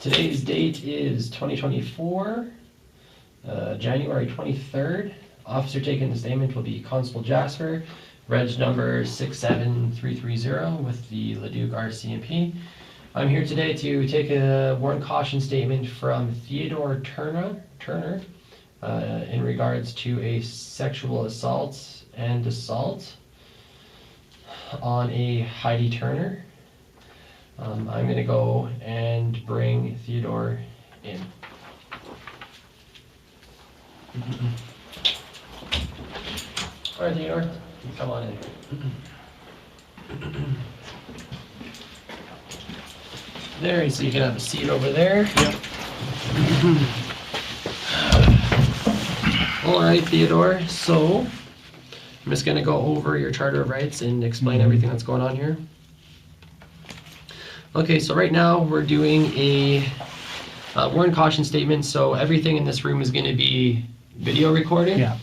Today's date is 2024, January 23rd. Officer taking the statement will be Constable Jasper, reg number 67330 with the Leduc RCMP. I'm here today to take a warrant caution statement from Theodore Turner in regards to a sexual assault and assault on a Heidi Turner. I'm going to go and bring Theodore in. All right, Theodore, come on in. There, so you can have a seat over there. Yep. All right, Theodore, so I'm just going to go over your Charter of Rights and explain everything that's going on here. Okay, so right now we're doing a warrant caution statement, so everything in this room is going to be video recorded, Yeah.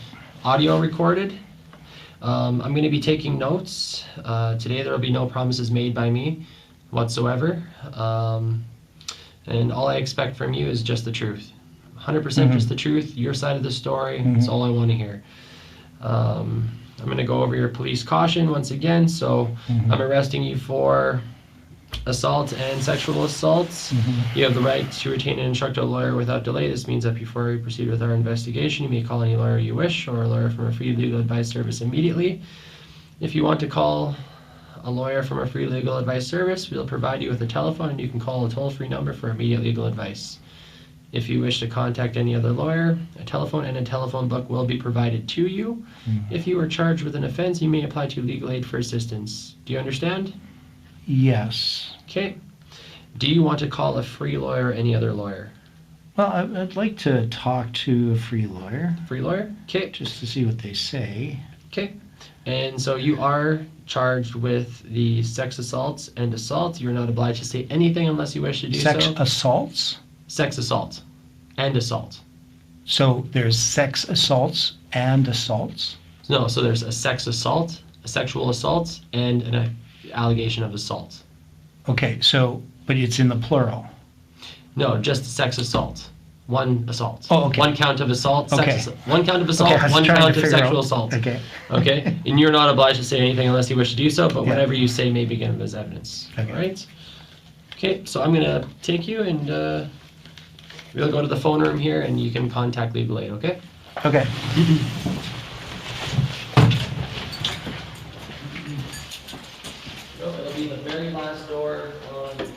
audio recorded. I'm going to be taking notes. Today there will be no promises made by me whatsoever, and all I expect from you is just the truth. 100% just the truth, your side of the story, that's all I want to hear. I'm going to go over your police caution once again, so I'm arresting you for assault and sexual assaults. You have the right to retain and instruct a lawyer without delay. This means that before we proceed with our investigation, you may call any lawyer you wish or a lawyer from a free legal advice service immediately. If you want to call a lawyer from a free legal advice service, we'll provide you with a telephone and you can call a toll-free number for immediate legal advice. If you wish to contact any other lawyer, a telephone and a telephone book will be provided to you. If you are charged with an offense, you may apply to legal aid for assistance. Do you understand? Yes. Okay. Do you want to call a free lawyer or any other lawyer? Well, I'd like to talk to a free lawyer Free lawyer? Okay. just to see what they say. Okay. And so you are charged with the sex assaults and assault. You're not obliged to say anything unless you wish to do Sex so. assaults? Sex assault and assault. So there's sex assaults and assaults? No, so there's a sex assault, a sexual assault, and an allegation of assault. Okay, so, but it's in the plural. No, just sex assault. One assault. Oh, okay. One count of assault. Okay. One count of assault. Okay, I was One trying to count of figure sexual out- assault. Okay. Okay? And you're not obliged to say anything unless you wish to do so, but Yeah. whatever you say may be given as evidence. Okay. All right? Okay, so I'm going to take you and we'll go to the phone room here and you can contact legal aid, okay? Okay. No, it'll be the very last door on the...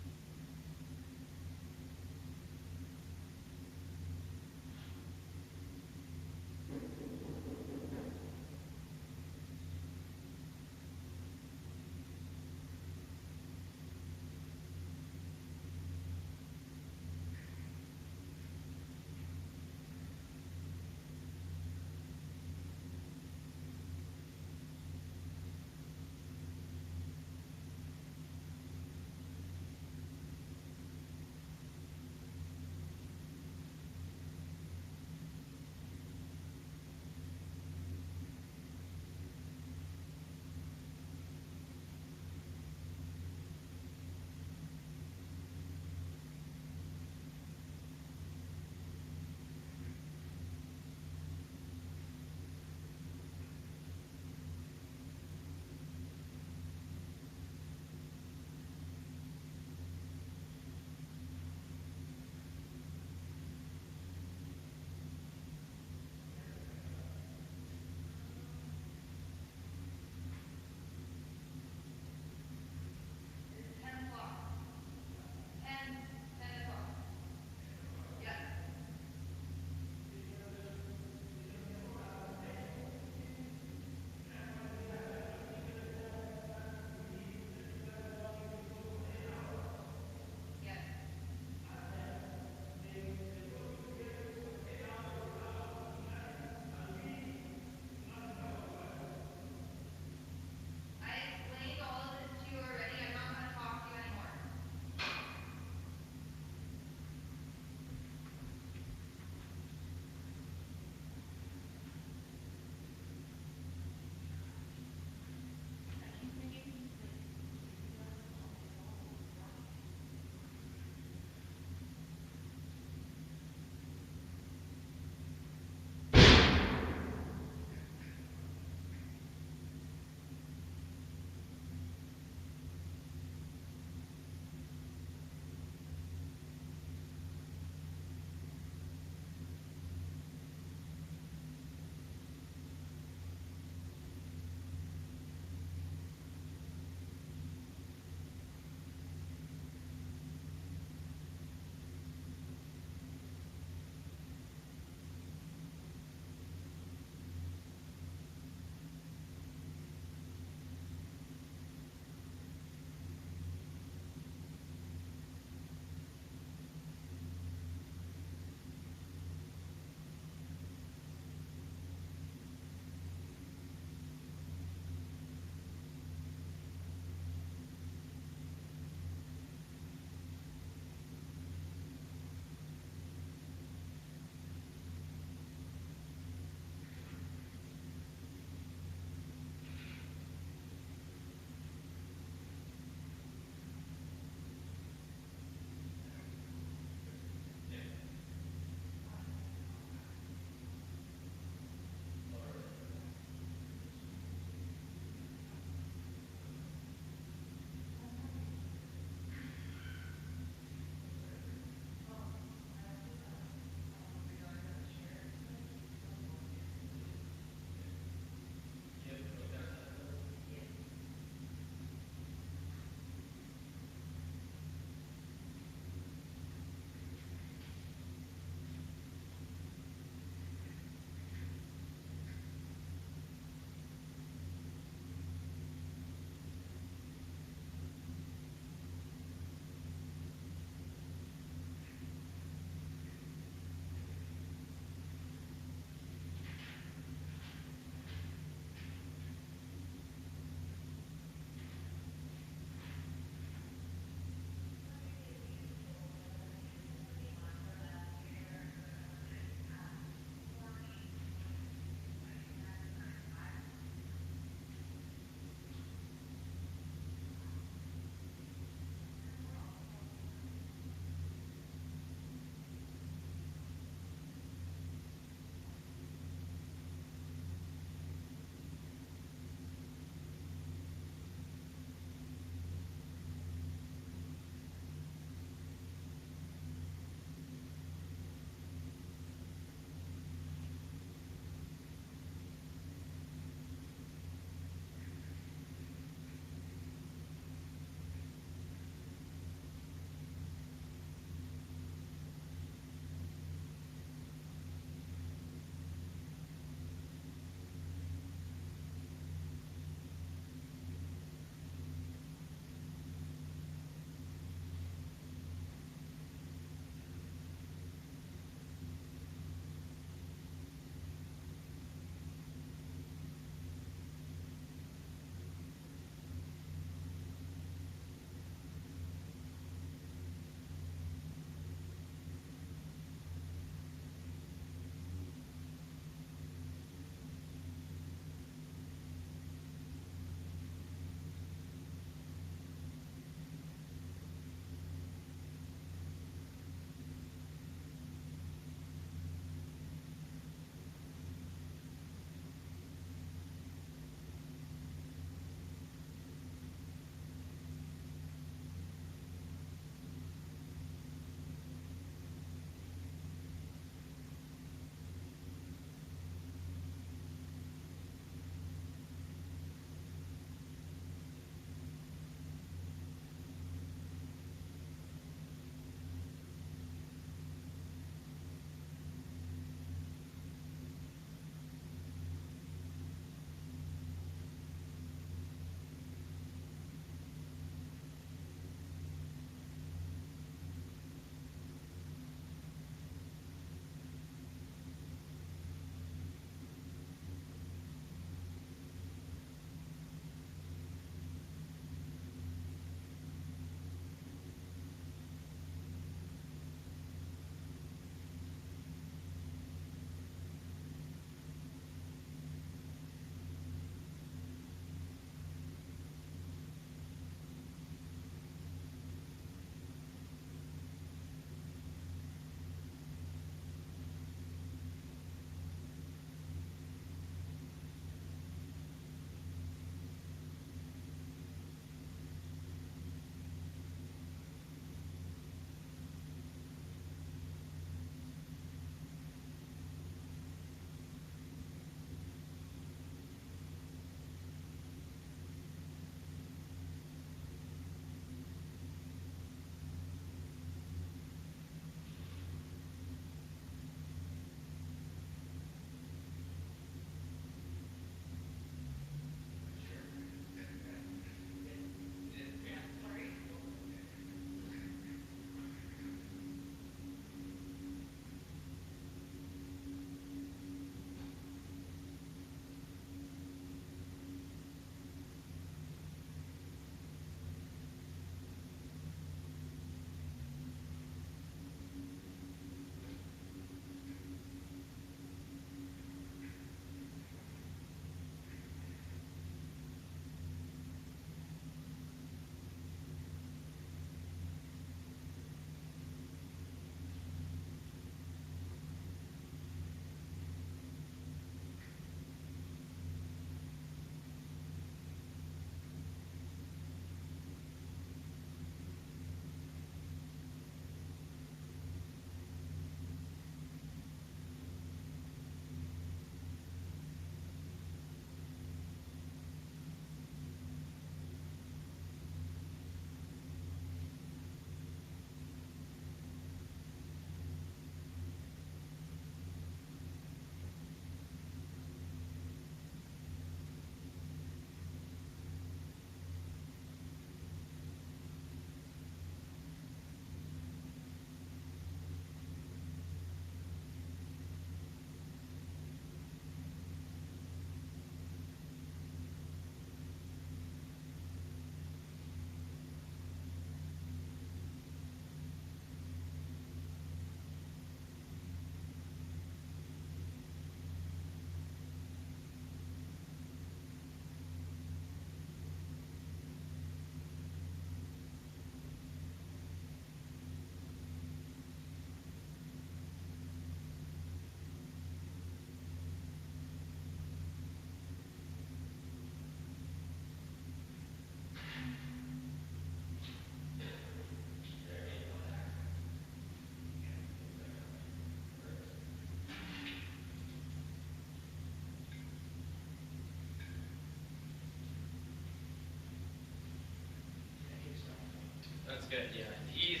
That's good, yeah. He's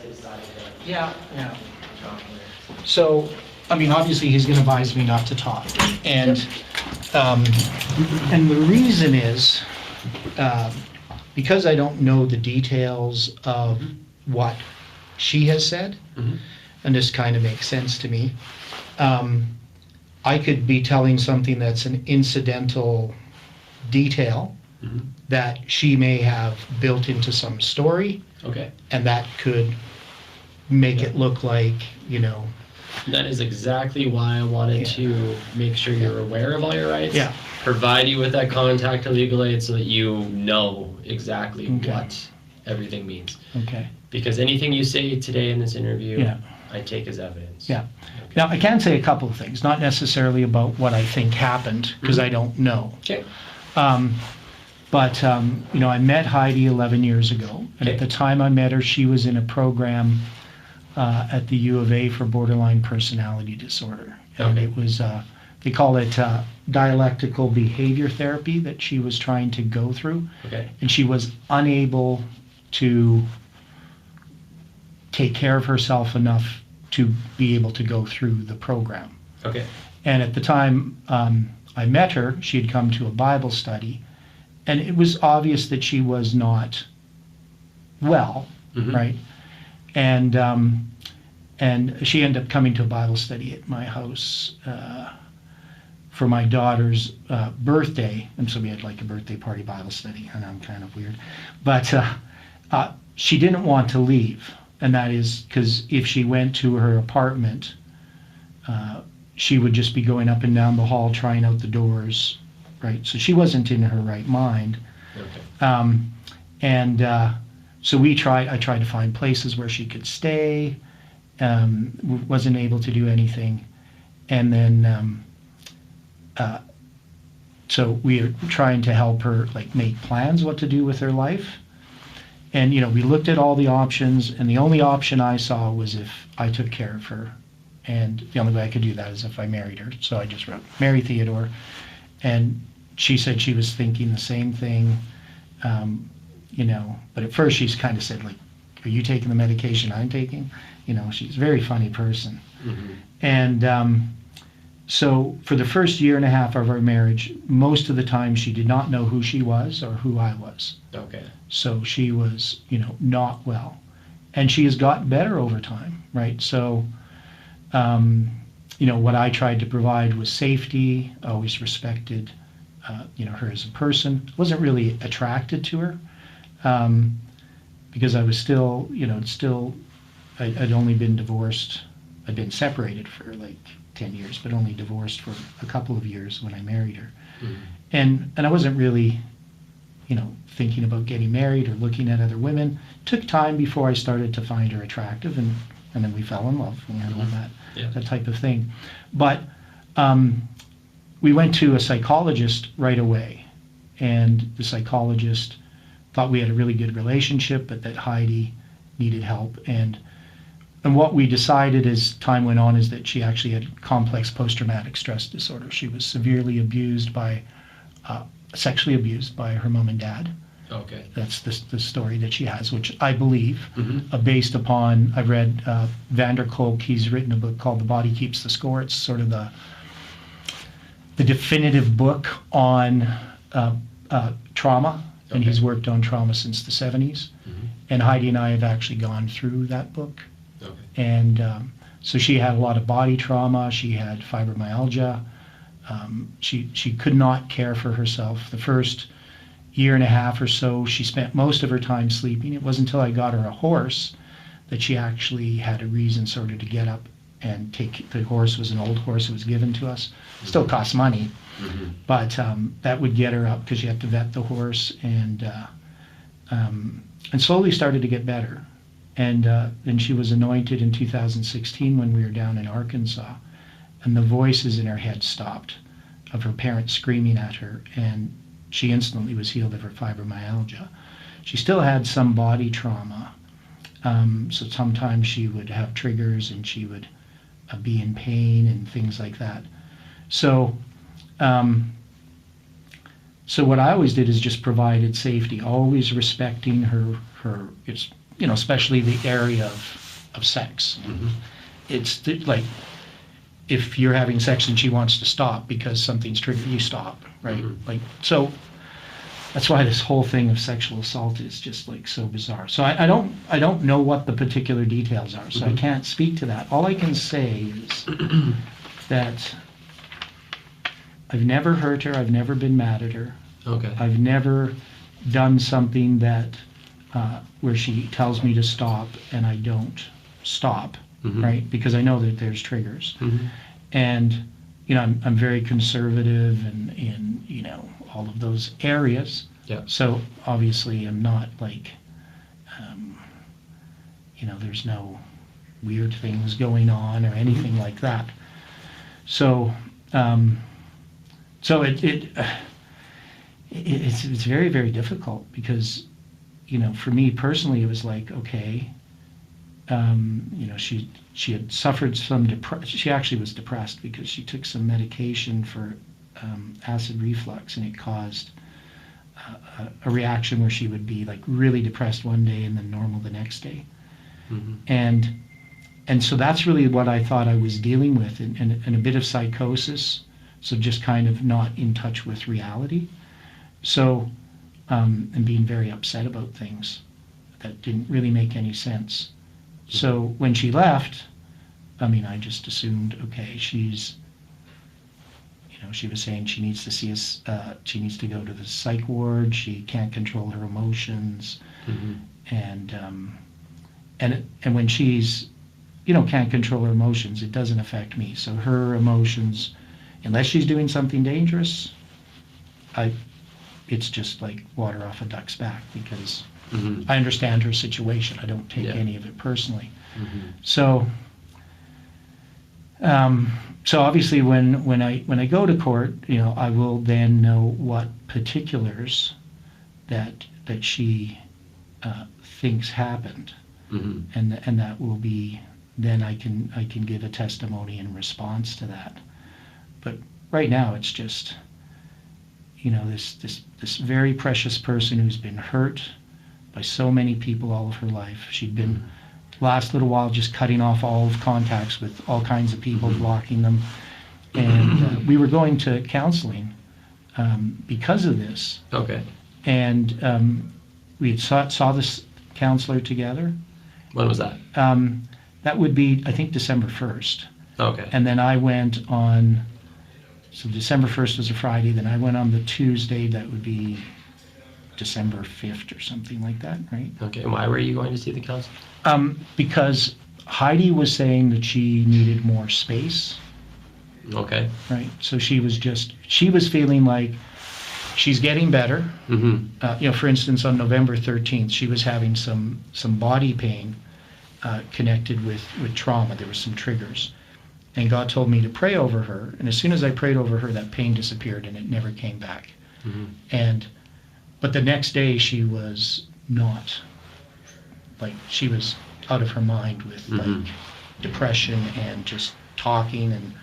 his side of the Yeah, yeah. talk So, I mean, obviously, he's going to advise me not to talk. And the reason is, because I don't know the details of what she has said, and this kind of makes sense to me, I could be telling something that's an incidental detail that she may have built into some story, Okay. and that could make it look like, you know. That is exactly why I wanted to make sure you're aware of all your rights. Yeah. Provide you with that contact to legal aid so that you know exactly what everything means. Okay. Because anything you say today in this interview, Yeah. I take as evidence. Yeah. Now, I can say a couple of things, not necessarily about what I think happened, because I don't know. Okay. But, you know, I met Heidi 11 years ago, and at the time I met her, she was in a program at the U of A for borderline personality disorder. And it was, they call it dialectical behavior therapy that she was trying to go through. Okay. And she was unable to take care of herself enough to be able to go through the program. Okay. And at the time I met her, she had come to a Bible study, and it was obvious that she was not well, right? And she ended up coming to a Bible study at my house for my daughter's birthday, and so we had like a birthday party Bible study, and I'm kind of weird. But she didn't want to leave, and that is because if she went to her apartment, she would just be going up and down the hall trying out the doors, right? So she wasn't in her right mind. Okay. So I tried to find places where she could stay, wasn't able to do anything. And then, so we are trying to help her like make plans what to do with her life. And, you know, we looked at all the options, and the only option I saw was if I took care of her. And the only way I could do that is if I married her. So I just wrote, marry Theodore. And she said she was thinking the same thing, you know, but at first she's kind of said, like, are you taking the medication I'm taking? You know, she's a very funny person. And so for the first year and a half of our marriage, most of the time she did not know who she was or who I was. Okay. So she was, you know, not well. And she has gotten better over time, right? So, you know, what I tried to provide was safety, always respected, you know, her as a person. Wasn't really attracted to her because I was still, you know, I'd only been divorced. I'd been separated for like 10 years, but only divorced for a couple of years when I married her. And I wasn't really, you know, thinking about getting married or looking at other women. Took time before I started to find her attractive, and then we fell in love and all that, that type of thing. But we went to a psychologist right away, and the psychologist thought we had a really good relationship, but that Heidi needed help. And what we decided as time went on is that she actually had complex post-traumatic stress disorder. She was severely abused sexually abused by her mom and dad. Okay. That's the story that she has, which I believe, based upon, I've read Vander Kolk, he's written a book called The Body Keeps the Score. It's sort of the definitive book on trauma, and he's worked on trauma since the 70s. And Heidi and I have actually gone through that book. Okay. And so she had a lot of body trauma, she had fibromyalgia, she could not care for herself. The first year and a half or so, she spent most of her time sleeping. It wasn't until I got her a horse that she actually had a reason sort of to get up and take, the horse was an old horse that was given to us. Still costs money, but that would get her up because you have to vet the horse, and slowly started to get better. And then she was anointed in 2016 when we were down in Arkansas, and the voices in her head stopped of her parents screaming at her, and she instantly was healed of her fibromyalgia. She still had some body trauma, so sometimes she would have triggers and she would be in pain and things like that. So So what I always did is just provided safety, always respecting her, it's, especially the area of sex. It's like, if you're having sex and she wants to stop because something's triggered, you stop, right? Like, so that's why this whole thing of sexual assault is just like so bizarre. So I don't know what the particular details are, so I can't speak to that. All I can say is that I've never hurt her, I've never been mad at her. Okay. I've never done something that where she tells me to stop and I don't stop, right? Because I know that there's triggers. And, I'm very conservative in all of those areas. Yeah. So obviously I'm not like, there's no weird things going on or anything like that. So, it's very, very difficult because, for me personally, it was like, okay, she had suffered some she actually was depressed because she took some medication for acid reflux, and it caused a reaction where she would be like really depressed one day and then normal the next day. And so that's really what I thought I was dealing with, and a bit of psychosis, so just kind of not in touch with reality. So, and being very upset about things that didn't really make any sense. So when she left, I just assumed, okay, she's, she was saying she needs to see us, she needs to go to the psych ward, she can't control her emotions, and when she's, can't control her emotions, it doesn't affect me. So her emotions, unless she's doing something dangerous, it's just like water off a duck's back, because I understand her situation. I don't take any of it personally. So, so obviously when I go to court, I will then know what particulars that she thinks happened, and that will be, then I can give a testimony in response to that. But right now it's just, this very precious person who's been hurt by so many people all of her life. She'd been last little while just cutting off all of contacts with all kinds of people, blocking them, and we were going to counseling because of this. Okay. And we had saw this counselor together. When was that? That would be, I think, December 1st. Okay. And then I went on, so December 1st was a Friday, then I went on the Tuesday, that would be December 5th or something like that, right? Okay, and why were you going to see the counselor? Because Heidi was saying that she needed more space. Okay. Right, so she was feeling like she's getting better. For instance, on November 13th, she was having some body pain connected with trauma. There were some triggers. And God told me to pray over her. And as soon as I prayed over her, that pain disappeared and it never came back. But the next day she was not, like, she was out of her mind with like depression and just talking, and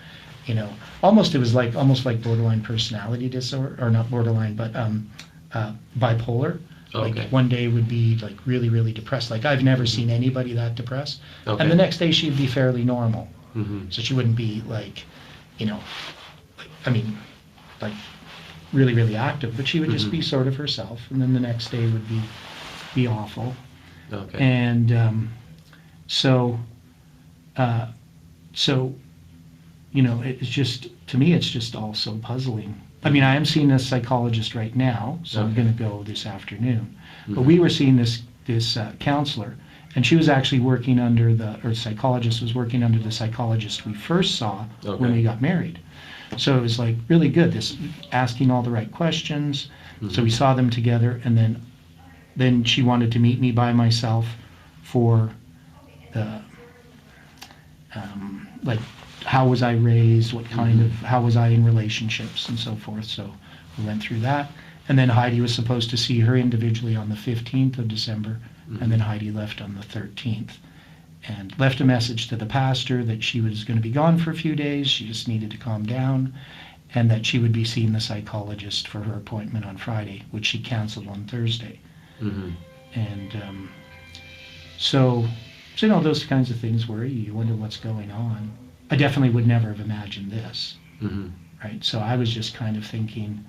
it was almost like borderline personality disorder, or not borderline, but bipolar. Okay. Like one day would be like really, really depressed. Like I've never seen anybody that depressed. Okay. And the next day she'd be fairly normal. So she wouldn't be like, like really, really active, but she would just be sort of herself. And then the next day would be awful. Okay. And so it's just, to me, it's just all so puzzling. I am seeing a psychologist right now, so I'm going to go this afternoon. But we were seeing this counselor, and she was actually working under psychologist was working under the psychologist we first saw when we got married. So it was like really good, this asking all the right questions. So we saw them together, and then she wanted to meet me by myself for the like, how was I raised, what kind of, how was I in relationships and so forth. So we went through that. And then Heidi was supposed to see her individually on the 15th of December, and then Heidi left on the 13th. And left a message to the pastor that she was going to be gone for a few days, she just needed to calm down. and that she would be seeing the psychologist for her appointment on Friday, which she canceled on Thursday. Mm-hmm. And so, you know, those kinds of things worry you. You wonder what's going on. I definitely would never have imagined this, Mm-hmm. right? So I was just kind of thinking,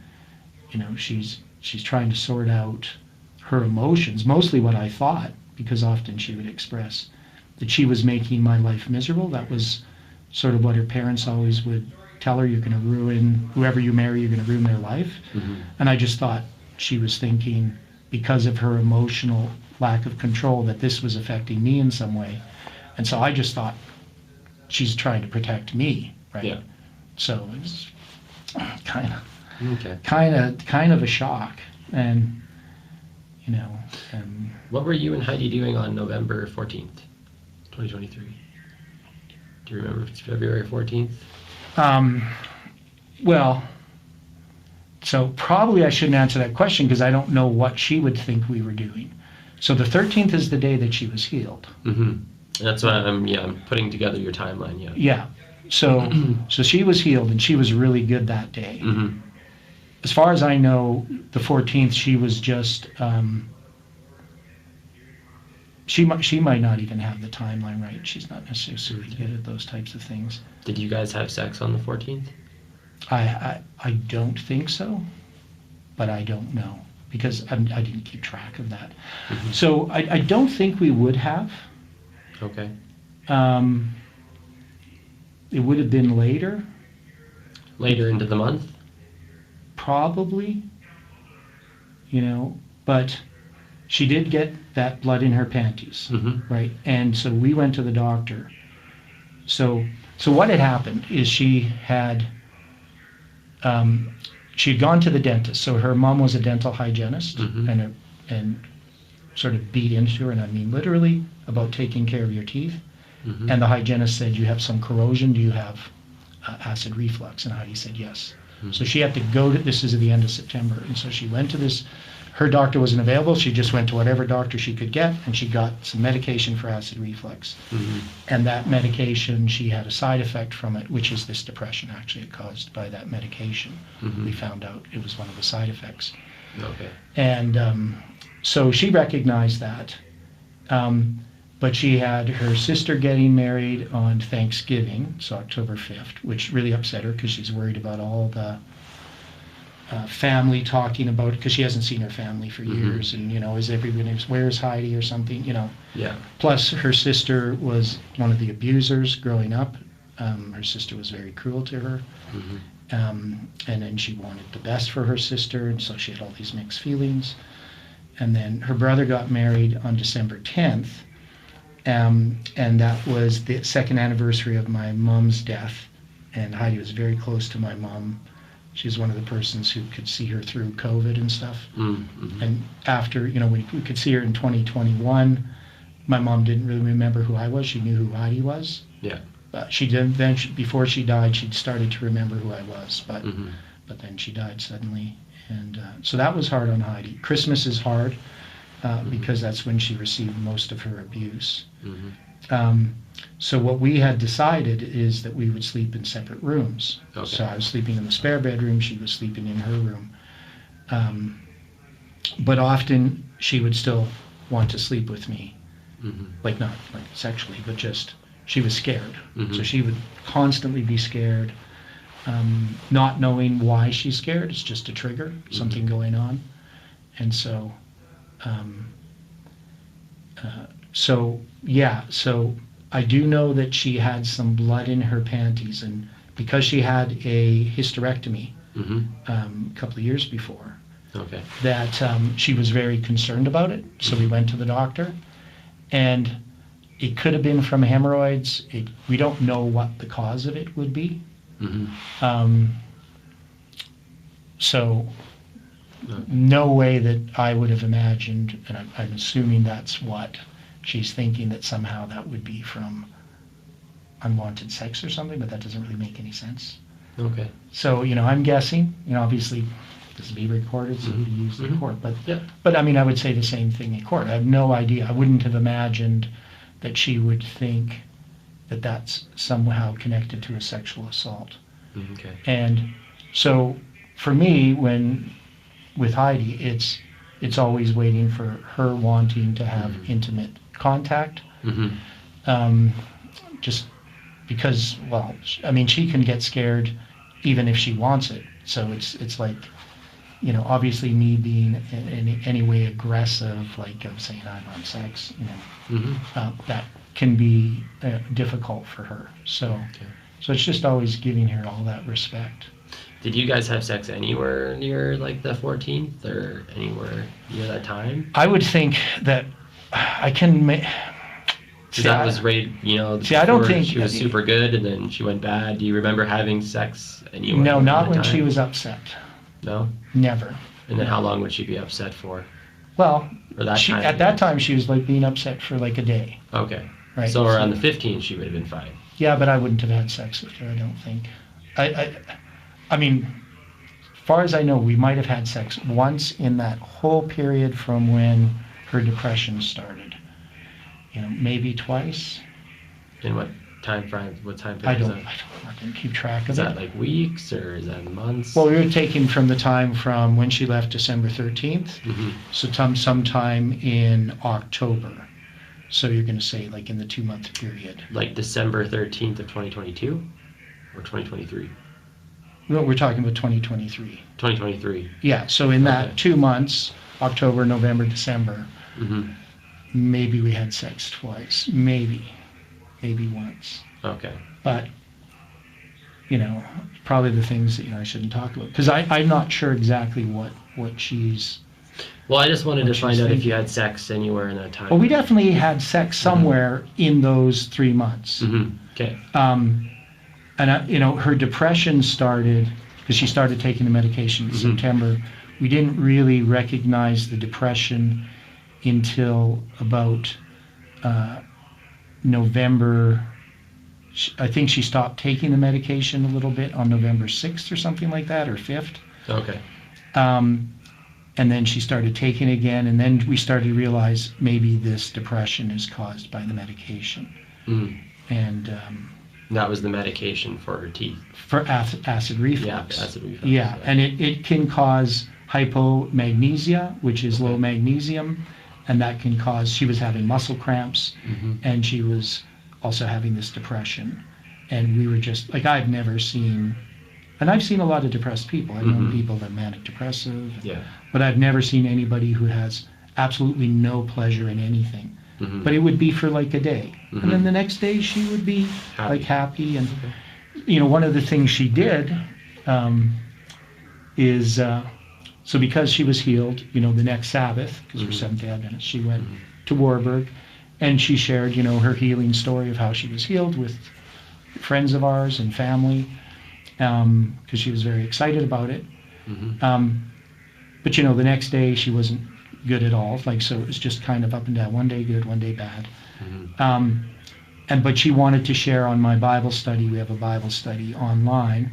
you know, she's trying to sort out her emotions, mostly what I thought, because often she would express that she was making my life miserable. That was sort of what her parents always would tell her, you're going to ruin, whoever you marry, you're going to ruin their life. Mm-hmm. And I just thought she was thinking, because of her emotional lack of control, that this was affecting me in some way. And so I just thought she's trying to protect me, right? Yeah. So it was kind of a shock. And, you know, What were you and Heidi doing on November 14th, 2023? Do you remember if it's February 14th? well, so probably I shouldn't answer that question because I don't know what she would think we were doing. So the 13th is the day that she was healed. Mm-hmm. That's what I'm putting together your timeline, yeah. Yeah. So she was healed and she was really good that day. Mm-hmm. As far as I know, the 14th, she was just, she might not even have the timeline right. She's not necessarily good at those types of things. Did you guys have sex on the 14th? I don't think so, but I don't know because I didn't keep track of that. Mm-hmm. So I don't think we would have. Okay. It would have been later, Later into the month? probably, you know, but she did get that blood in her panties, Mm-hmm. right? And so we went to the doctor. So what had happened is she had gone to the dentist. So her mom was a dental hygienist, Mhm. and sort of beat into her, and I mean literally, about taking care of your teeth. Mm-hmm. And the hygienist said, you have some corrosion, do you have acid reflux? And Heidi said yes. Mhm. So she had to go to, this is at the end of September, and so she went to this, her doctor wasn't available, she just went to whatever doctor she could get, and she got some medication for acid reflux. Mm-hmm. And that medication, she had a side effect from it, which is this depression actually caused by that medication. Mhm. We found out it was one of the side effects. Okay. And so she recognized that. But she had her sister getting married on Thanksgiving, so October 5th, which really upset her because she's worried about all the family talking about it, because she hasn't seen her family for Mhm. years. And, you know, is everybody, where's Heidi or something, you know. Yeah. Plus, her sister was one of the abusers growing up. Her sister was very cruel to her. Mm-hmm. And then she wanted the best for her sister, and so she had all these mixed feelings. And then her brother got married on December 10th, and that was the second anniversary of my mom's death. And Heidi was very close to my mom. She's one of the persons who could see her through COVID and stuff. Mm-hmm. And after, you know, we could see her in 2021. My mom didn't really remember who I was. She knew who Heidi was. Yeah. She did. Then before she died, she'd started to remember who I was. But Mm-hmm. but then she died suddenly, and so that was hard on Heidi. Christmas is hard because that's when she received most of her abuse. Mm-hmm. So what we had decided is that we would sleep in separate rooms. Okay. So I was sleeping in the spare bedroom, she was sleeping in her room. But often she would still want to sleep with me, Mm-hmm. like not like sexually, but just she was scared. Mhm. So she would constantly be scared, not knowing why she's scared. It's just a trigger, something going on. And so, so I do know that she had some blood in her panties, and because she had a hysterectomy Mm-hmm. a couple of years before, Okay. that she was very concerned about it. So we went to the doctor, and it could have been from hemorrhoids. We don't know what the cause of it would be. Mm-hmm. So Okay. no way that I would have imagined, and I'm assuming that's what she's thinking, that somehow that would be from unwanted sex or something, but that doesn't really make any sense. Okay. So, you know, I'm guessing, you know, obviously this will be recorded, so it'll be used in Mhm. court, but Yeah. I mean, I would say the same thing in court. I have no idea. I wouldn't have imagined that she would think that that's somehow connected to a sexual assault. Okay. And So for me, with Heidi, it's always waiting for her wanting to have intimate contact. Just because, well, I mean, she can get scared even if she wants it. So it's like, you know, obviously me being in any way aggressive, like I'm saying I want sex, you know, that can be difficult for her. So it's just always giving her all that respect. Did you guys have sex anywhere near like the 14th or anywhere near that time? I would think that I can make. That was right, you know, see, I don't think she was super good and then she went bad. Do you remember having sex anywhere? No, not when time? she was upset. No? Never. And then how long would she be upset for? Well, Or that time? at that time she was like being upset for like a day. Okay. Right. So around the 15th she would have been fine. Yeah, but I wouldn't have had sex with her, I don't think. I mean, as far as I know, we might have had sex once in that whole period from when her depression started. You know, maybe twice. In what time frame? What time I frame don't keep track of is it. that like weeks or is that months? Well, we were taking from the time from when she left December 13th, so sometime in October. So you're going to say like in the 2-month period. Like December 13th of 2022 or 2023? No, we're talking about 2023. 2023. Yeah, so in that Okay. 2 months, October, November, December, Mm-hmm. maybe we had sex twice. Maybe once. Okay. But, you know, probably the things that, you know, I shouldn't talk about. Because I'm not sure exactly what she's... Well, I just wanted to What find she's out if thinking. you had sex anywhere in that time. Well, we definitely had sex somewhere in those 3 months. Okay. And, you know, her depression started, because she started taking the medication in September. We didn't really recognize the depression until about November. I think she stopped taking the medication a little bit on November 6th or something like that, or 5th. Okay. And then she started taking it again, and then we started to realize maybe this depression is caused by the medication. And that was the medication for her teeth. for acid reflux. Yeah, acid reflux. Yeah, and it can cause hypomagnesia, which is low magnesium, and that can cause, she was having muscle cramps, and she was also having this depression. And we were just, like, I've never seen, and I've seen a lot of depressed people. I've known people that are manic depressive, but I've never seen anybody who has absolutely no pleasure in anything. But it would be for like a day. And then the next day she would be like happy. And, you know, one of the things she did is, so because she was healed, you know, the next Sabbath, because we're Seventh-day Adventists, she went to Warburg and she shared, you know, her healing story of how she was healed with friends of ours and family, because she was very excited about it. But, you know, the next day she wasn't good at all. Like, so it was just kind of up and down. One day good, one day bad. But she wanted to share on my Bible study. We have a Bible study online.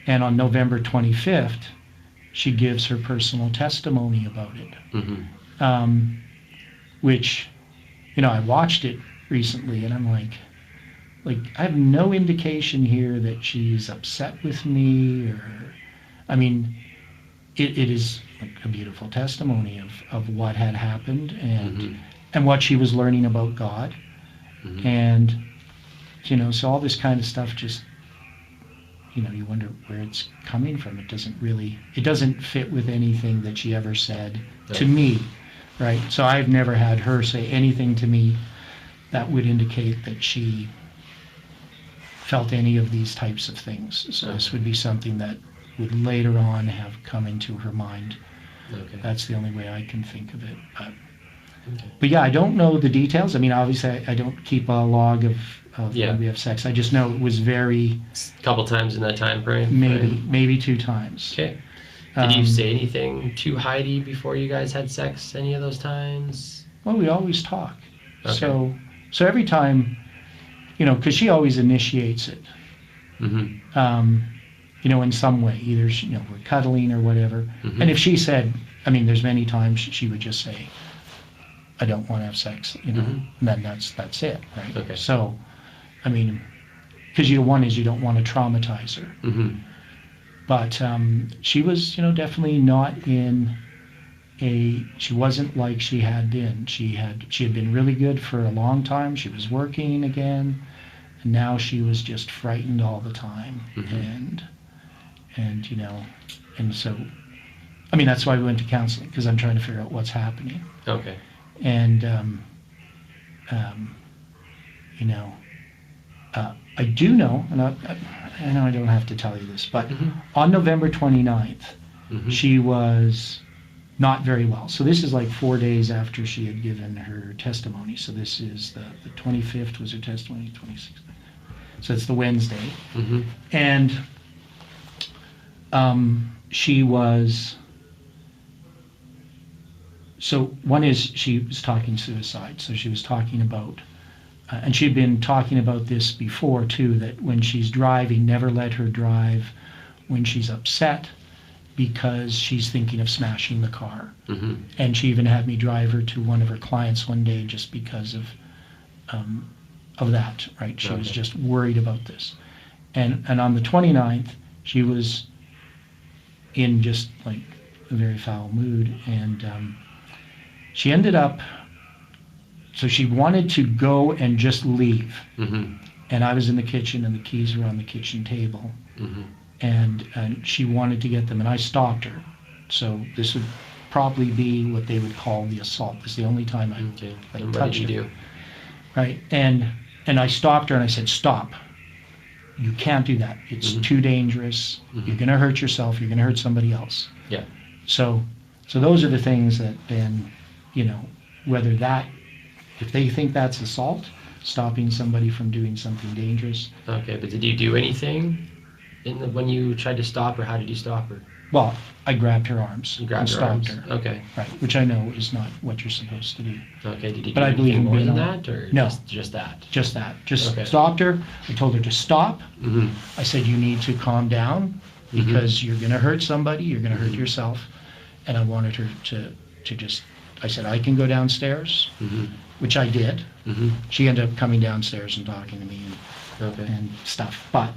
And on November 25th, she gives her personal testimony about it. Which, you know, I watched it recently and I'm like, I have no indication here that she's upset with me, or, I mean, it is like a beautiful testimony of what had happened and what she was learning about God. And, you know, so all this kind of stuff just, you know, you wonder where it's coming from. It doesn't fit with anything that she ever said to me, right? So I've never had her say anything to me that would indicate that she felt any of these types of things. So this would be something that would later on have come into her mind. That's the only way I can think of it. But yeah, I don't know the details. I mean, obviously I don't keep a log of when we have sex. I just know it was very... A couple times in that time frame? Maybe 2 times. Okay. Did you say anything to Heidi before you guys had sex any of those times? Well, we always talk. Okay. So every time, you know, because she always initiates it. You know, in some way, either, you know, we're cuddling or whatever. And if she said, I mean, there's many times she would just say, I don't want to have sex, you know, and then that's it, right? Okay. So, I mean, because one is you don't want to traumatize her. But she was, definitely not in she wasn't like she had been. She had been really good for a long time. She was working again, and now she was just frightened all the time. And and so, I mean, that's why we went to counseling, because I'm trying to figure out what's happening. Okay. And I do know, and I know I don't have to tell you this, but on November 29th, she was not very well. So this is like 4 days after she had given her testimony. So this is the 25th was her testimony, 26th. So it's the Wednesday. And she was, so one is she was talking suicide. So she was talking about, and she'd been talking about this before too, that when she's driving, never let her drive when she's upset, because she's thinking of smashing the car. And she even had me drive her to one of her clients one day just because of that, right? She was just worried about this. And on the 29th, she was in just like a very foul mood, and she ended up, so she wanted to go and just leave. And I was in the kitchen, and the keys were on the kitchen table. And she wanted to get them, and I stopped her. So this would probably be what they would call the assault. This is the only time I touched her. Right, and I stopped her, and I said, "Stop! You can't do that. It's too dangerous. You're going to hurt yourself. You're going to hurt somebody else." Yeah. So those are the things that then, whether that, if they think that's assault, stopping somebody from doing something dangerous. Okay, but did you do anything when you tried to stop her? How did you stop her? Well, I grabbed her arms and stopped her. Okay. Right, which I know is not what you're supposed to do. Okay, did you But do I believe anything in more than being that, or No. just that? Just that. Just Okay. stopped her. I told her to stop. I said, you need to calm down, because you're going to hurt somebody, you're going to hurt yourself. And I wanted her to just, I said, I can go downstairs, which I did. She ended up coming downstairs and talking to me and stuff. But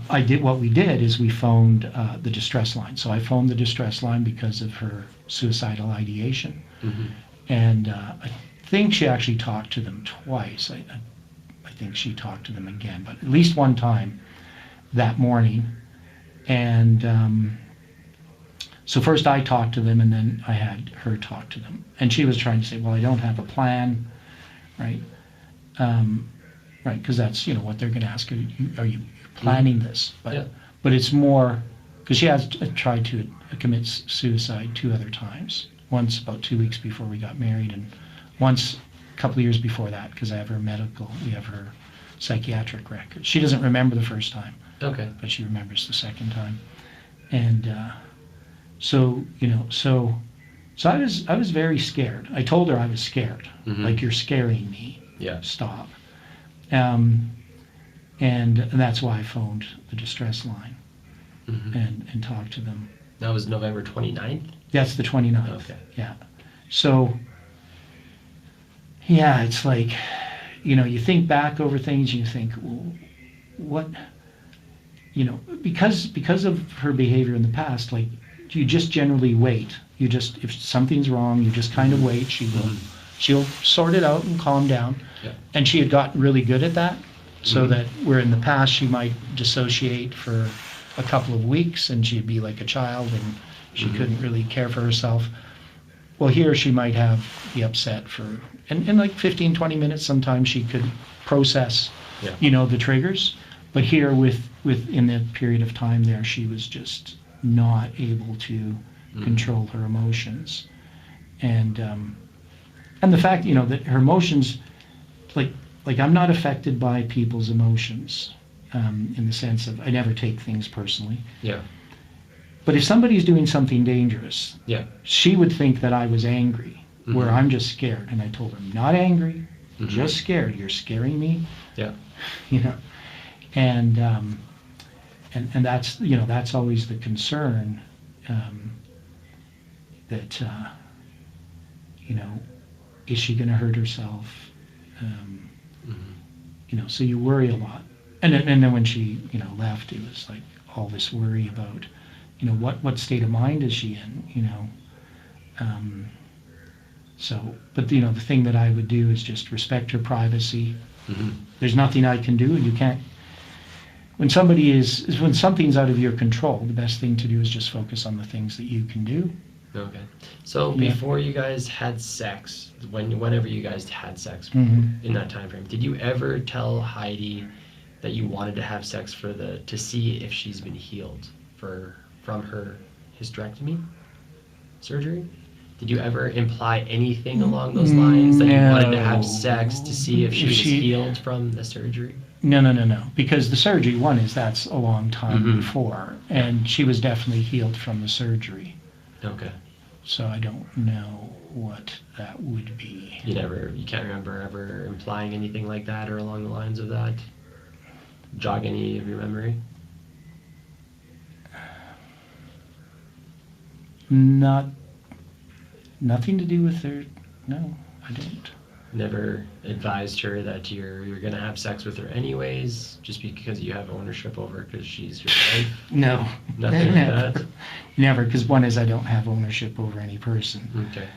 I did, what we did is we phoned the distress line. So I phoned the distress line because of her suicidal ideation. And I think she actually talked to them twice. I think she talked to them again, but at least one time that morning. And so first I talked to them, and then I had her talk to them. And she was trying to say, well, I don't have a plan, right? Right, because that's, what they're going to ask. Are you planning this? But it's more, because she has tried to commit suicide 2 other times. Once about 2 weeks before we got married, and once a couple of years before that, because I have we have her psychiatric record. She doesn't remember the first time. Okay. But she remembers the second time. And so I was very scared. I told her I was scared. Like, you're scaring me. Yeah. Stop. And that's why I phoned the distress line and talked to them. That was November 29th? That's the 29th. Okay. Yeah. So, yeah, it's like, you think back over things, and you think, well, what, because of her behavior in the past, like, you just generally wait. You just, if something's wrong, you just kind of wait. She'll sort it out and calm down. Yeah. And she had gotten really good at that, so that where in the past she might dissociate for a couple of weeks, and she'd be like a child, and she couldn't really care for herself. Well, here she might be upset for, in like 15, 20 minutes, sometimes she could process, the triggers. But here in that period of time there, she was just not able to control her emotions. And the fact, that her emotions, like I'm not affected by people's emotions, in the sense of I never take things personally. Yeah. But if somebody's doing something dangerous, she would think that I was angry, where I'm just scared. And I told her, I'm not angry, just scared. You're scaring me. Yeah. And that's, that's always the concern, that, is she going to hurt herself? So you worry a lot. And then when she, left, it was like all this worry about, what state of mind is she in, So, but the thing that I would do is just respect her privacy. Mm-hmm. There's nothing I can do. You can't. When when something's out of your control, the best thing to do is just focus on the things that you can do. Okay. So Yeah. before you guys had sex, whenever you guys had sex Mhm. in that time frame, did you ever tell Heidi that you wanted to have sex to see if she's been healed from her hysterectomy surgery? Did you ever imply anything along those lines that you wanted to have No. sex to see if she was healed from the surgery? No. Because the surgery, that's a long time Mhm. before, and she was definitely healed from the surgery. Okay. So I don't know what that would be. You can't remember ever implying anything like that or along the lines of that? Jog any of your memory? Nothing to do with her. No, I don't. Never advised her that you're gonna have sex with her anyways, just because you have ownership over her because she's your wife? No. Nothing like that? Never, because one is I don't have ownership over any person. Okay.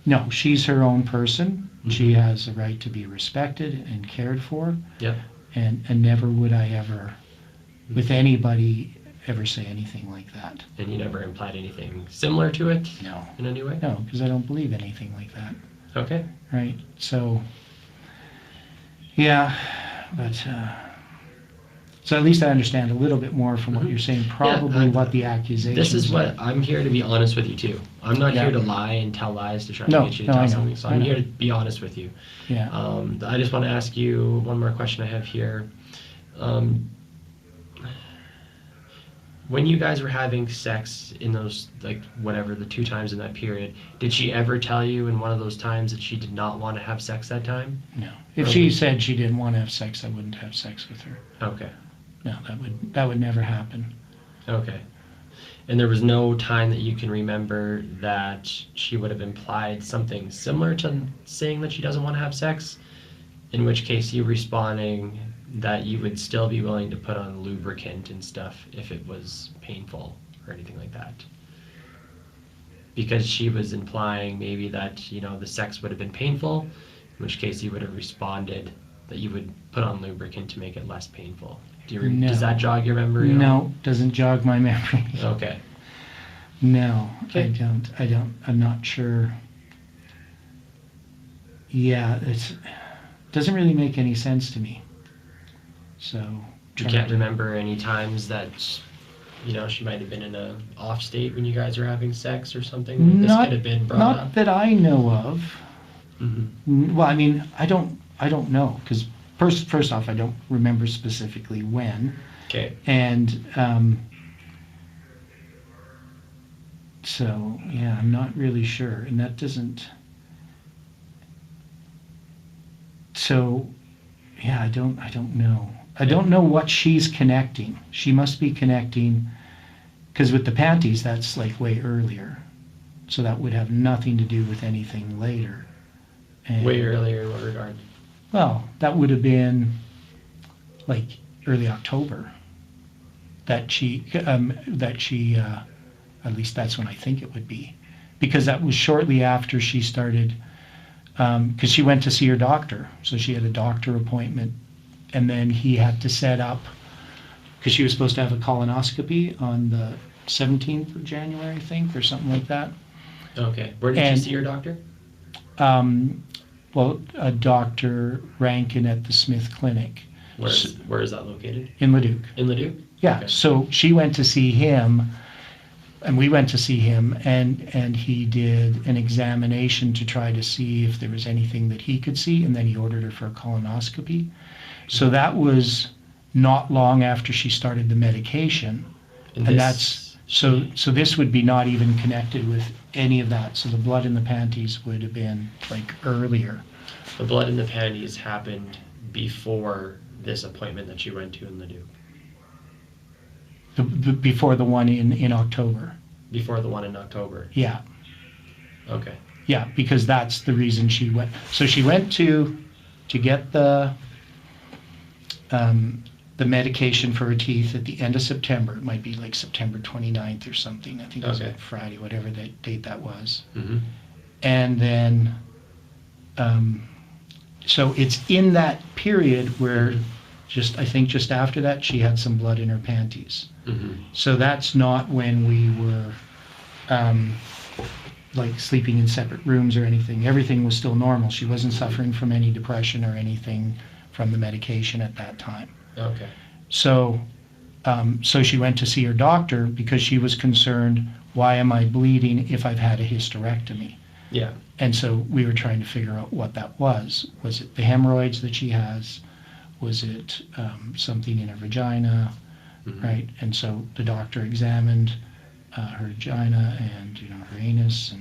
No, she's her own person. She Mhm. has a right to be respected and cared for. Yep. And never would I ever, with anybody, ever say anything like that. And you never implied anything similar to it No. in any way? No, because I don't believe anything like that. Okay. Right? So, yeah, but, so at least I understand a little bit more from what you're saying, probably what the accusations This is what are. I'm here to be honest with you too. I'm not Yeah. here to lie and tell lies to try No, to get you to no, I tell know, something. So I I'm know. here to be honest with you. Yeah. I just want to ask you one more question I have here. When you guys were having sex in those, like, whatever, the 2 times in that period, did she ever tell you in one of those times that she did not want to have sex that time? No. If she said she didn't want to have sex, I wouldn't have sex with her. Okay. No, that would never happen. Okay. And there was no time that you can remember that she would have implied something similar to saying that she doesn't want to have sex? In which case you responding that you would still be willing to put on lubricant and stuff if it was painful or anything like that. Because she was implying maybe that, the sex would have been painful, in which case you would have responded that you would put on lubricant to make it less painful. No. Does that jog your memory at all? No, doesn't jog my memory. Okay. No, Okay. I'm not sure. Yeah, doesn't really make any sense to me. So. You can't remember any times that, she might have been in a off state when you guys were having sex or something? This could have been brought Not up? that I know of. Mm-hmm. Well, I mean, I don't know, because first off, I don't remember specifically when. Okay. And so, yeah, I'm not really sure. And that doesn't. So, yeah, I don't know. I don't know what she's connecting. She must be connecting, because with the panties, that's like way earlier. So that would have nothing to do with anything later. And, Way earlier in what regard? well, that would have been like early October. At least that's when I think it would be, because that was shortly after she started, because she went to see her doctor. So she had a doctor appointment, and then he had to set up, because she was supposed to have a colonoscopy on the 17th of January, I think, or something like that. Okay. Where did you And- see your doctor? Well, Dr. Rankin at the Smith Clinic Where is that located? in Leduc. In Leduc? Yeah, Okay. so she went to see him, and we went to see him, and he did an examination to try to see if there was anything that he could see, and then he ordered her for a colonoscopy. So that was not long after she started the medication, and this- so this would be not even connected with any of that. So the blood in the panties would have been like earlier. The blood in the panties happened before this appointment that you went to in Leduc. Before the one in October. Before the one in October. Yeah. Okay. Yeah, because that's the reason she went. So she went to get the the medication for her teeth at the end of September. It might be like September 29th or something. I think it was Okay. a Friday, whatever that date that was. Mm-hmm. And then, so it's in that period where I think just after that, she had some blood in her panties. Mm-hmm. So that's not when we were like sleeping in separate rooms or anything. Everything was still normal. She wasn't suffering from any depression or anything from the medication at that time. Okay. So, so she went to see her doctor because she was concerned, why am I bleeding if I've had a hysterectomy? Yeah. And so we were trying to figure out what that was. Was it the hemorrhoids that she has? Was it something in her vagina? Mm-hmm. Right? And so the doctor examined her vagina and her anus,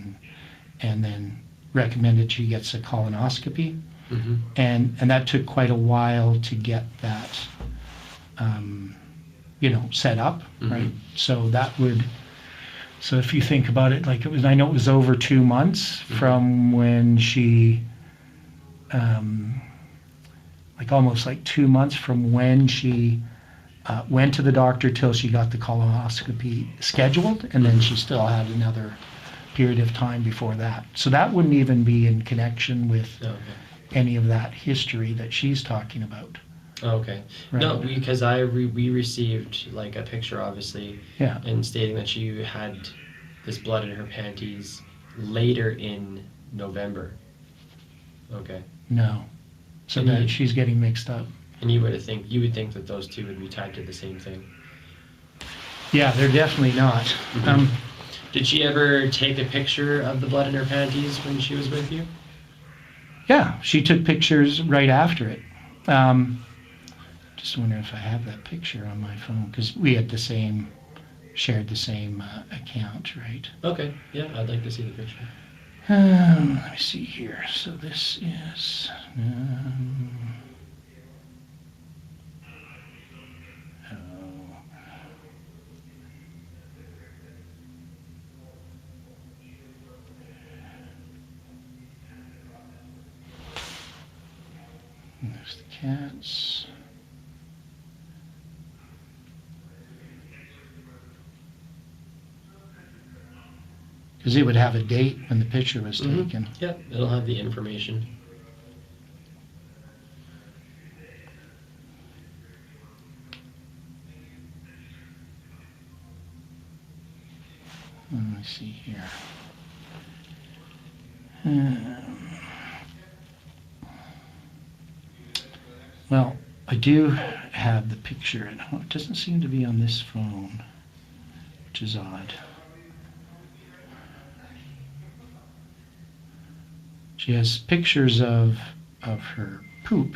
and then recommended she gets a colonoscopy. Mm-hmm. And that took quite a while to get that set up, right? So so if you think about it, like I know it was over 2 months from when she, like almost like 2 months from when she went to the doctor till she got the colonoscopy scheduled, and then she still had another period of time before that. So that wouldn't even be in connection with Okay. any of that history that she's talking about. Okay. Right. No, because we received like a picture, obviously, Yeah. and stating that she had this blood in her panties later in November. Okay. No. So And that you- she's getting mixed up. And you would think that those two would be tied to the same thing. Yeah, they're definitely not. Mhm. Did she ever take a picture of the blood in her panties when she was with you? Yeah, she took pictures right after it. Just wondering if I have that picture on my phone, because we had shared the same account, right? Okay. Yeah, I'd like to see the picture. Let me see here. So this is. Oh. There's the cats. Because it would have a date when the picture was Mhm. taken. Yeah, it'll have the information. Let me see here. Well, I do have the picture at home. It doesn't seem to be on this phone, which is odd. She has pictures of her poop.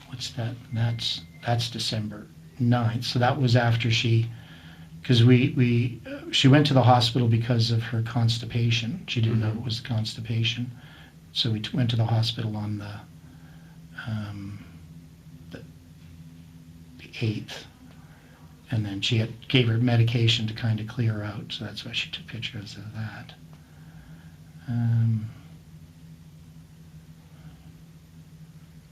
What's that? That's December 9th. So that was after because she went to the hospital because of her constipation. She didn't know it was constipation. So we went to the hospital on the 8th. And then gave her medication to kind of clear her out. So that's why she took pictures of that.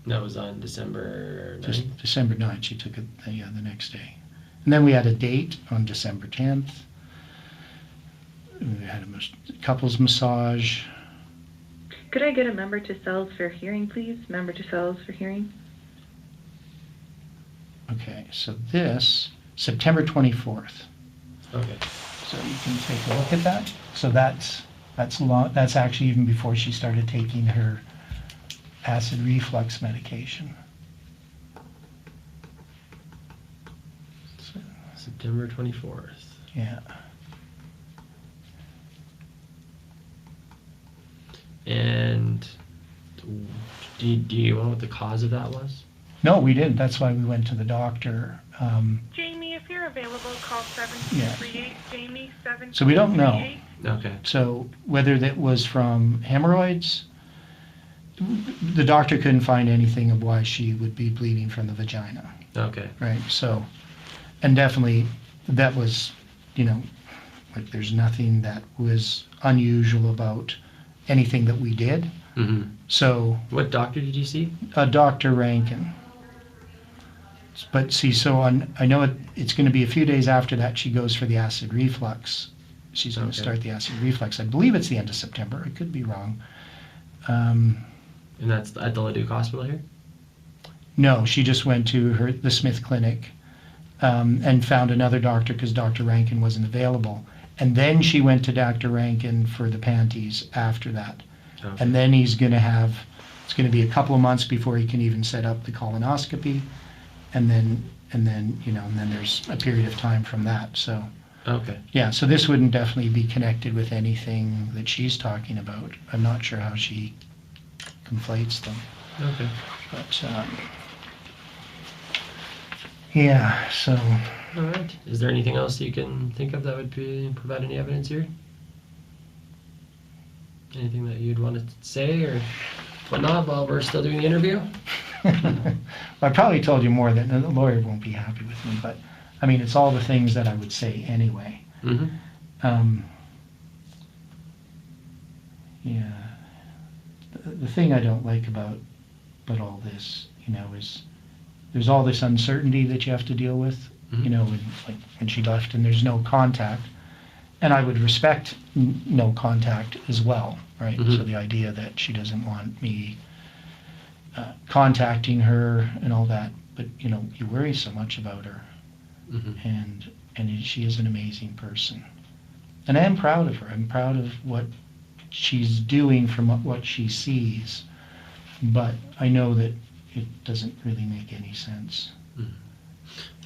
That was on December 9th. Just December 9th, she took it the next day. And then we had a date on December 10th. We had a couples massage. Could I get a member to cells for hearing, please? Member to cells for hearing. Okay, so this, September 24th. Okay. So you can take a look at that. So that's actually even before she started taking her acid reflux medication. So, September 24th. yeah. And do you know what the cause of that was? No, we didn't. That's why we went to the doctor. Jamie, if you're available, call Yeah. 7238. Jamie, 7238. So we don't know. Okay. So whether that was from hemorrhoids, the doctor couldn't find anything of why she would be bleeding from the vagina, Okay. right? So, and definitely that was, like there's nothing that was unusual about anything that we did. Mm-hmm. So What doctor did you see? Dr. Rankin. But see, I know it's going to be a few days after that she goes for the acid reflux. She's going to Okay. start the acid reflux. I believe it's the end of September. I could be wrong. And that's at the Leduc Hospital here? No, she just went to the Smith Clinic and found another doctor because Dr. Rankin wasn't available. And then she went to Dr. Rankin for the panties after that. Okay. And then it's going to be a couple of months before he can even set up the colonoscopy. And then there's a period of time from that. So, Okay. yeah, so this wouldn't definitely be connected with anything that she's talking about. I'm not sure how she conflates them. Okay. But, yeah, so, All right. Is there anything else you can think of that would provide any evidence here? Anything that you'd want to say or whatnot while we're still doing the interview? I probably told you more than the lawyer won't be happy with me, but I mean, it's all the things that I would say anyway. Mm-hmm. Yeah. The thing I don't like about all this, is there's all this uncertainty that you have to deal with, when she left and there's no contact. And I would respect no contact as well, right? Mhm. So the idea that she doesn't want me contacting her and all that, but you worry so much about her, Mm-hmm. and she is an amazing person, and I am proud of her. I'm proud of what she's doing from what she sees, but I know that it doesn't really make any sense.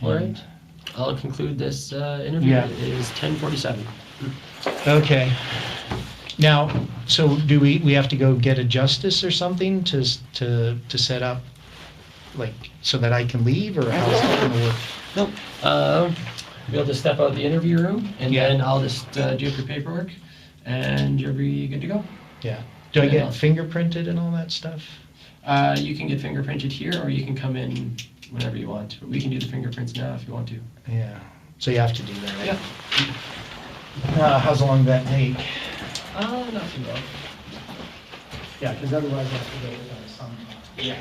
All right. And- I'll conclude this interview. Yeah. It is 10:47. Okay. Now, so do we have to go get a justice or something to set up, like, so that I can leave, or how's that gonna work? Nope. We'll just step out of the interview room, and Yeah. then I'll just do up your paperwork, and you'll be good to go. Yeah. Do I Yeah. get fingerprinted and all that stuff? You can get fingerprinted here, or you can come in whenever you want. We can do the fingerprints now if you want to. Yeah. So you have to do that, right? Yeah. How's long that take? Not too long. Yeah, because otherwise I have to go with my son. Yeah.